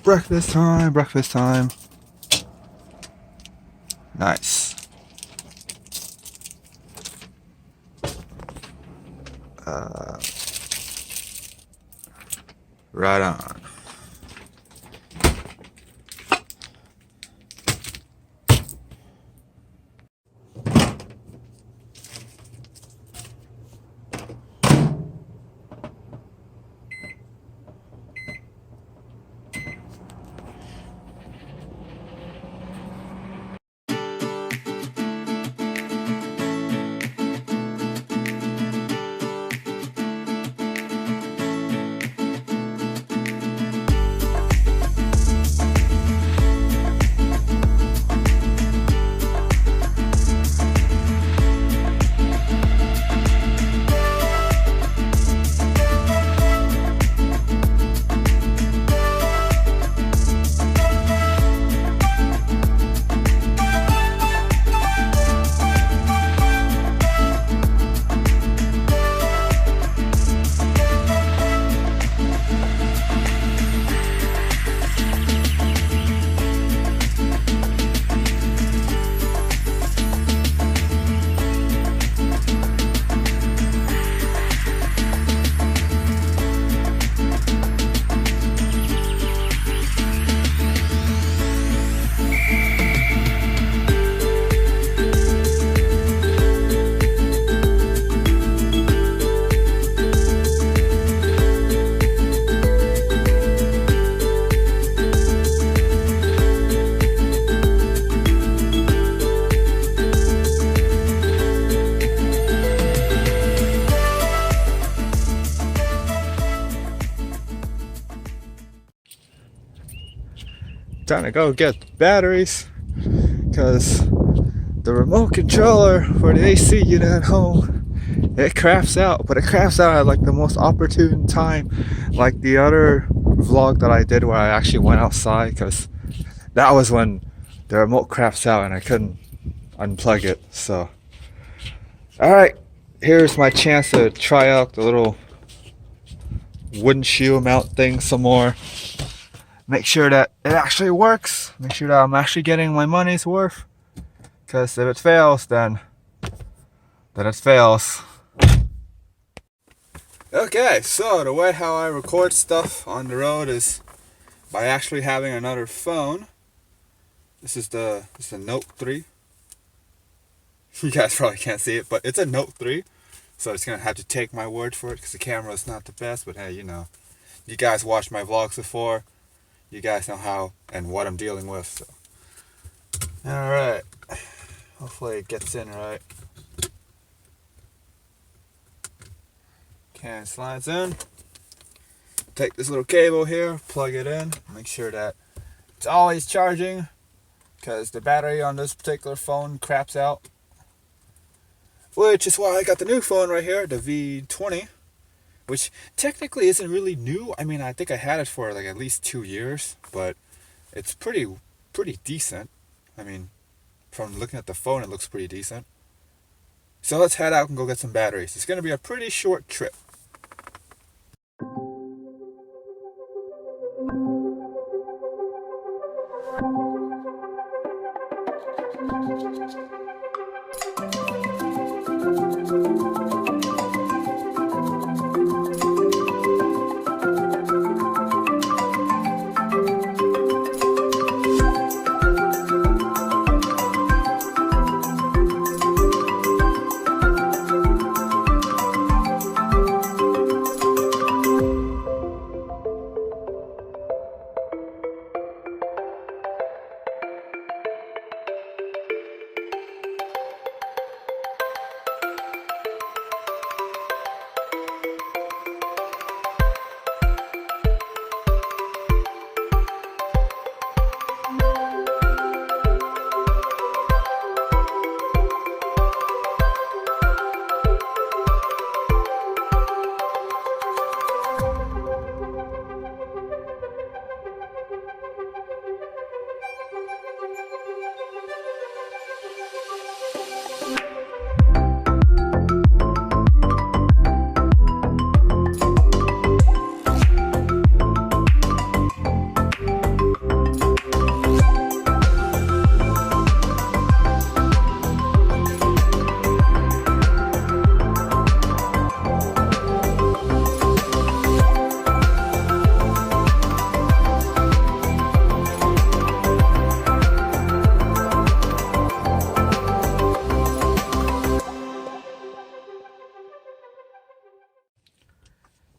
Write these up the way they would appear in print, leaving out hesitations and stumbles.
breakfast time, breakfast time. Nice. Right on. Time to go get batteries, because the remote controller for the AC unit at home, it craps out, but it craps out at like the most opportune time, like the other vlog that I did where I actually went outside, because that was when the remote craps out and I couldn't unplug it. So alright, here's my chance to try out the little windshield mount thing some more. Make sure that it actually works. Make sure that I'm actually getting my money's worth. Because if it fails, then it fails. Okay, so the way how I record stuff on the road is by actually having another phone. This is the Note 3. You guys probably can't see it, but it's a Note 3. So it's gonna have to take my word for it because the camera is not the best. But hey, you know, you guys watched my vlogs before. You guys know how and what I'm dealing with. So. Alright. Hopefully it gets in right. Okay, it slides in. Take this little cable here, plug it in, make sure that it's always charging, because the battery on this particular phone craps out. Which is why I got the new phone right here, the V20. Which technically isn't really new. I mean, I think I had it for like at least 2 years, but it's pretty decent. I mean, from looking at the phone, it looks pretty decent. So let's head out and go get some batteries. It's going to be a pretty short trip.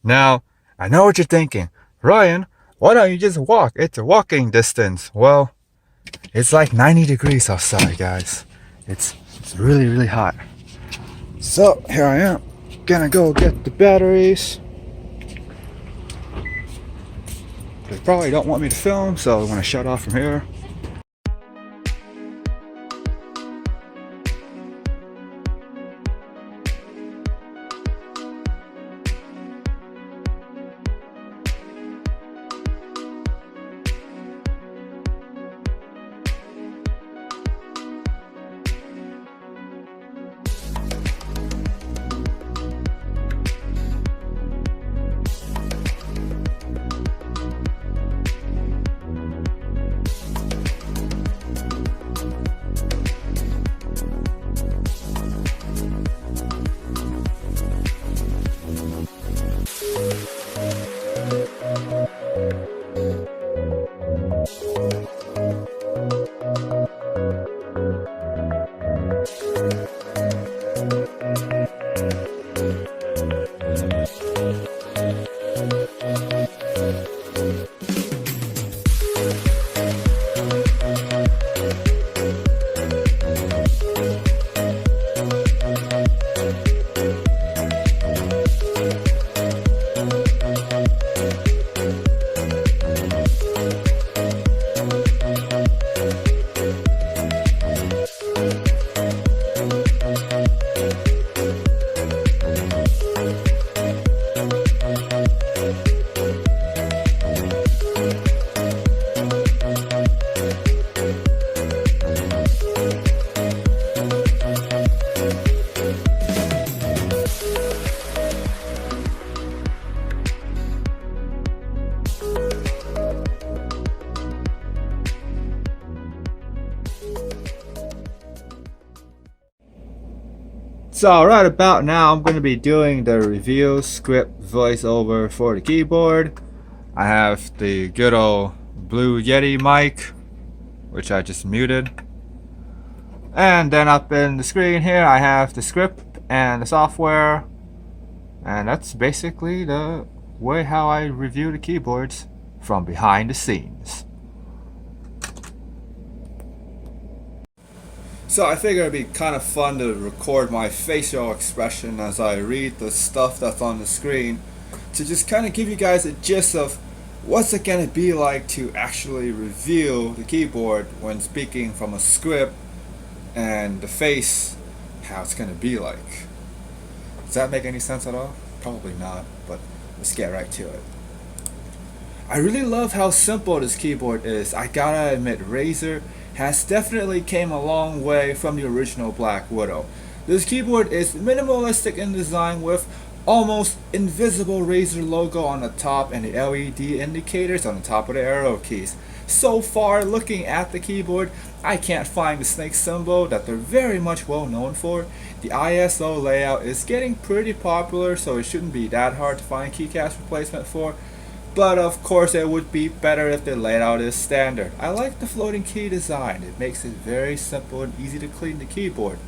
Now, I know what you're thinking. Ryan, why don't you just walk? It's a walking distance. Well, it's like 90 degrees outside, guys. It's really, really hot. So, here I am. Gonna go get the batteries. They probably don't want me to film, so I'm gonna shut off from here. So right about now I'm going to be doing the review script voiceover for the keyboard. I have the good old Blue Yeti mic, which I just muted. And then up in the screen here I have the script and the software. And that's basically the way how I review the keyboards from behind the scenes. So I figured it'd be kind of fun to record my facial expression as I read the stuff that's on the screen, to just kind of give you guys a gist of what's it going to be like to actually review the keyboard when speaking from a script, and the face, how it's going to be like. Does that make any sense at all? Probably not, but let's get right to it. I really love how simple this keyboard is. I gotta admit, Razer has definitely came a long way from the original Black Widow. This keyboard is minimalistic in design with almost invisible Razer logo on the top and the LED indicators on the top of the arrow keys. So far, looking at the keyboard, I can't find the snake symbol that they're very much well known for. The ISO layout is getting pretty popular, so it shouldn't be that hard to find keycap replacement for. But of course it would be better if the layout is standard. I like the floating key design. It makes it very simple and easy to clean the keyboard.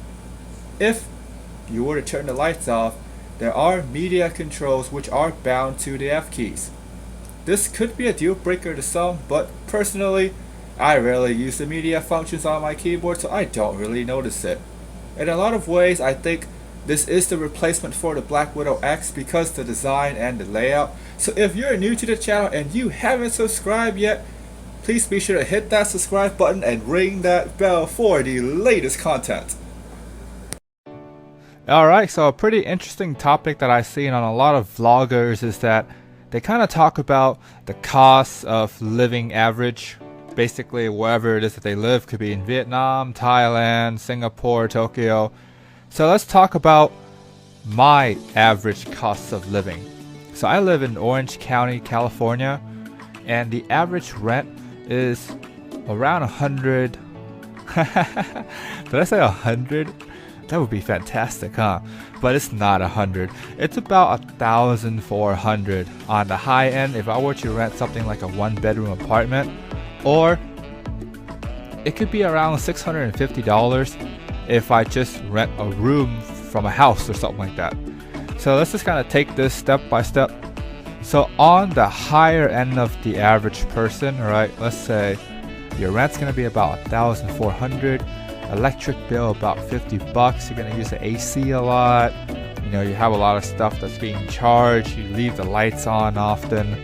If you were to turn the lights off, there are media controls which are bound to the F keys. This could be a deal breaker to some, but personally, I rarely use the media functions on my keyboard, so I don't really notice it. In a lot of ways, I think this is the replacement for the Black Widow X because the design and the layout. So if you're new to the channel and you haven't subscribed yet, please be sure to hit that subscribe button and ring that bell for the latest content. Alright, so a pretty interesting topic that I've seen on a lot of vloggers is that they kind of talk about the cost of living average. Basically, wherever it is that they live, could be in Vietnam, Thailand, Singapore, Tokyo. So let's talk about my average cost of living. So I live in Orange County, California, and the average rent is around 100. Did I say 100? That would be fantastic, huh? But it's not 100. It's about 1,400 on the high end if I were to rent something like a one-bedroom apartment, or it could be around $650 if I just rent a room from a house or something like that. So let's just kind of take this step by step. So on the higher end of the average person, right? Let's say your rent's gonna be about 1,400, electric bill about 50 bucks. You're gonna use the AC a lot. You know, you have a lot of stuff that's being charged. You leave the lights on often.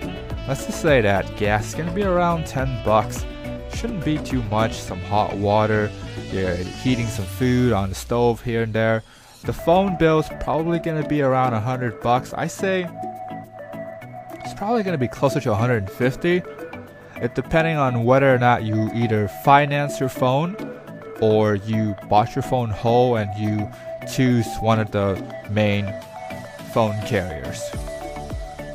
Let's just say that gas is gonna be around 10 bucks. Shouldn't be too much. Some hot water. You're heating some food on the stove here and there. The phone bill is probably gonna be around 100 bucks. I say it's probably gonna be closer to 150. It depending on whether or not you either finance your phone or you bought your phone whole and you choose one of the main phone carriers.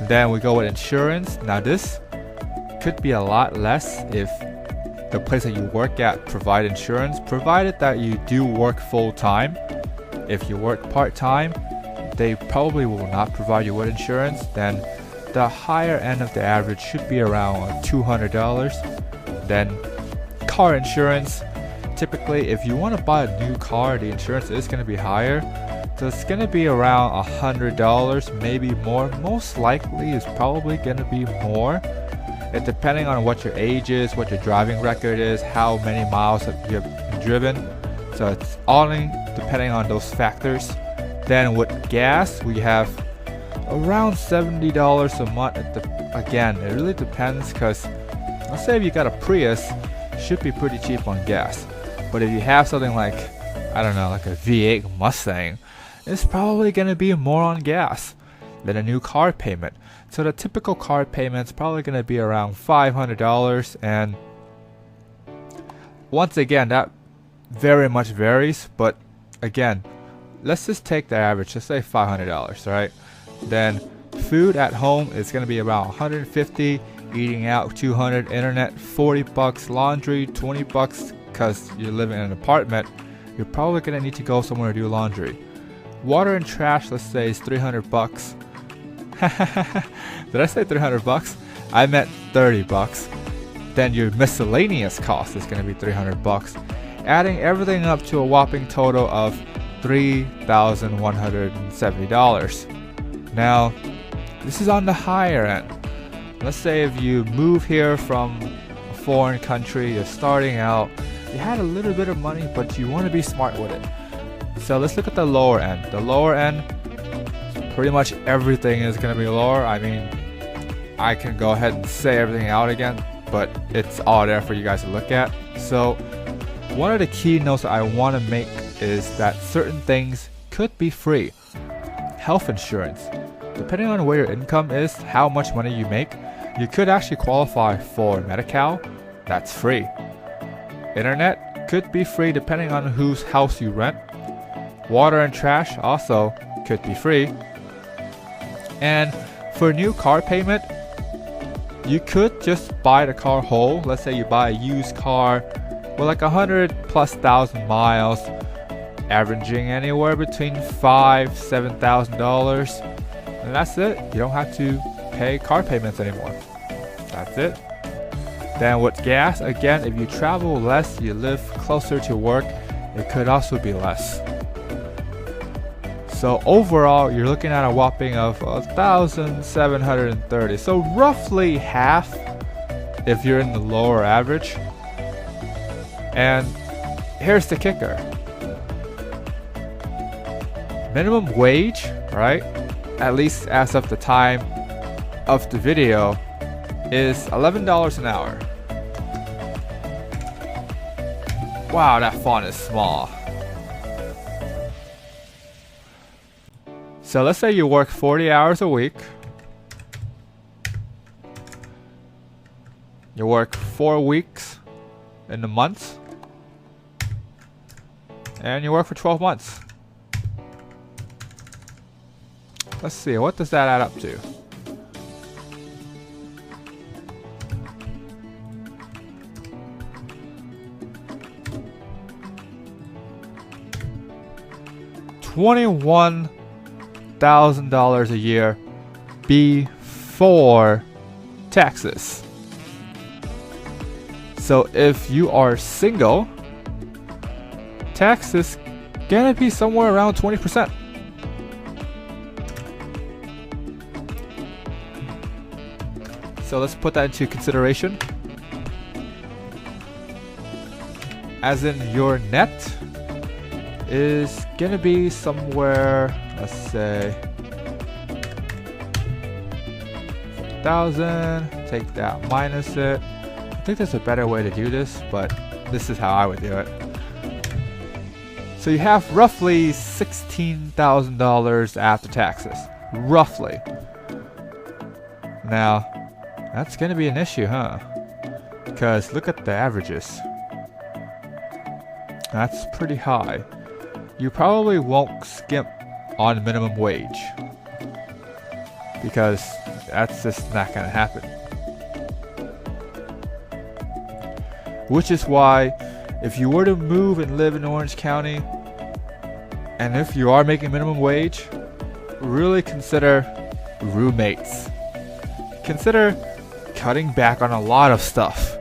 Then we go with insurance. Now this could be a lot less if the place that you work at provide insurance, provided that you do work full time. If you work part time, they probably will not provide you with insurance. Then the higher end of the average should be around $200. Then car insurance. Typically, if you want to buy a new car, the insurance is going to be higher. So it's going to be around $100, maybe more. Most likely it's probably going to be more. It depending on what your age is, what your driving record is, how many miles that you have driven. So it's all depending on those factors. Then with gas, we have around $70 a month. Again, it really depends because let's say if you got a Prius, it should be pretty cheap on gas. But if you have something like, I don't know, like a V8 Mustang, it's probably going to be more on gas than a new car payment. So the typical car payment is probably going to be around $500. And once again, that very much varies. But again, let's just take the average. Let's say $500, right? Then food at home is going to be about $150. Eating out $200. Internet $40. Laundry $20 because you're living in an apartment. You're probably going to need to go somewhere to do laundry. Water and trash, let's say, is $300. Did I say $300? I meant $30. Then your miscellaneous cost is going to be $300, adding everything up to a whopping total of $3,170. Now, this is on the higher end. Let's say if you move here from a foreign country, you're starting out, you had a little bit of money, but you want to be smart with it. So let's look at the lower end. The lower end, pretty much everything is going to be lower. I mean, I can go ahead and say everything out again, but it's all there for you guys to look at. So one of the key notes that I want to make is that certain things could be free. Health insurance. Depending on where your income is, how much money you make, you could actually qualify for Medi-Cal. That's free. Internet could be free depending on whose house you rent. Water and trash also could be free. And for a new car payment, you could just buy the car whole. Let's say you buy a used car with like 100,000+ miles, averaging anywhere between $5,000–7,000, and that's it. You don't have to pay car payments anymore. That's it. Then with gas, again, if you travel less, you live closer to work, it could also be less. So overall, you're looking at a whopping of 1,730. So roughly half if you're in the lower average. And here's the kicker. Minimum wage, right? At least as of the time of the video, is $11 an hour. Wow, that font is small. So let's say you work 40 hours a week. You work 4 weeks in the month. And you work for 12 months. Let's see, what does that add up to? $21,000 a year before taxes. So if you are single, tax is gonna be somewhere around 20%. So let's put that into consideration. As in, your net is gonna be somewhere, let's say 1,000. Take that, minus it. I think there's a better way to do this, but this is how I would do it. So you have roughly $16,000 after taxes, roughly. Now, that's gonna be an issue, huh? Because look at the averages. That's pretty high. You probably won't skimp on minimum wage, because that's just not gonna happen. Which is why, if you were to move and live in Orange County, and if you are making minimum wage, really consider roommates. Consider cutting back on a lot of stuff,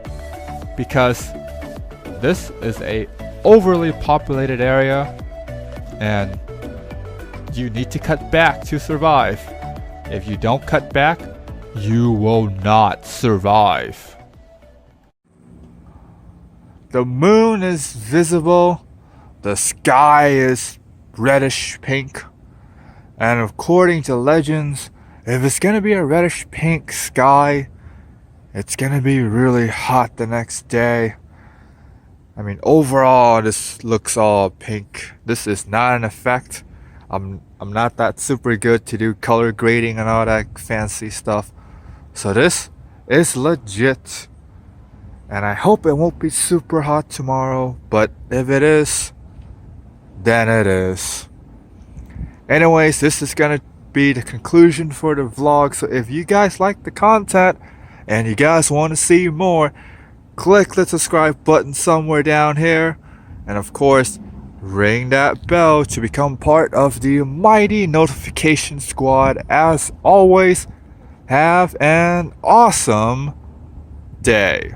because this is a overly populated area and you need to cut back to survive. If you don't cut back, you will not survive. The moon is visible, the sky is reddish pink, and according to legends, if it's gonna be a reddish pink sky, it's gonna be really hot the next day. I mean, overall, this looks all pink. This is not an effect. I'm not that super good to do color grading and all that fancy stuff. So this is legit. And I hope it won't be super hot tomorrow, but if it is, then it is. Anyways, this is gonna be the conclusion for the vlog. So if you guys like the content and you guys want to see more, click the subscribe button somewhere down here, and of course ring that bell to become part of the mighty notification squad. As always, have an awesome day.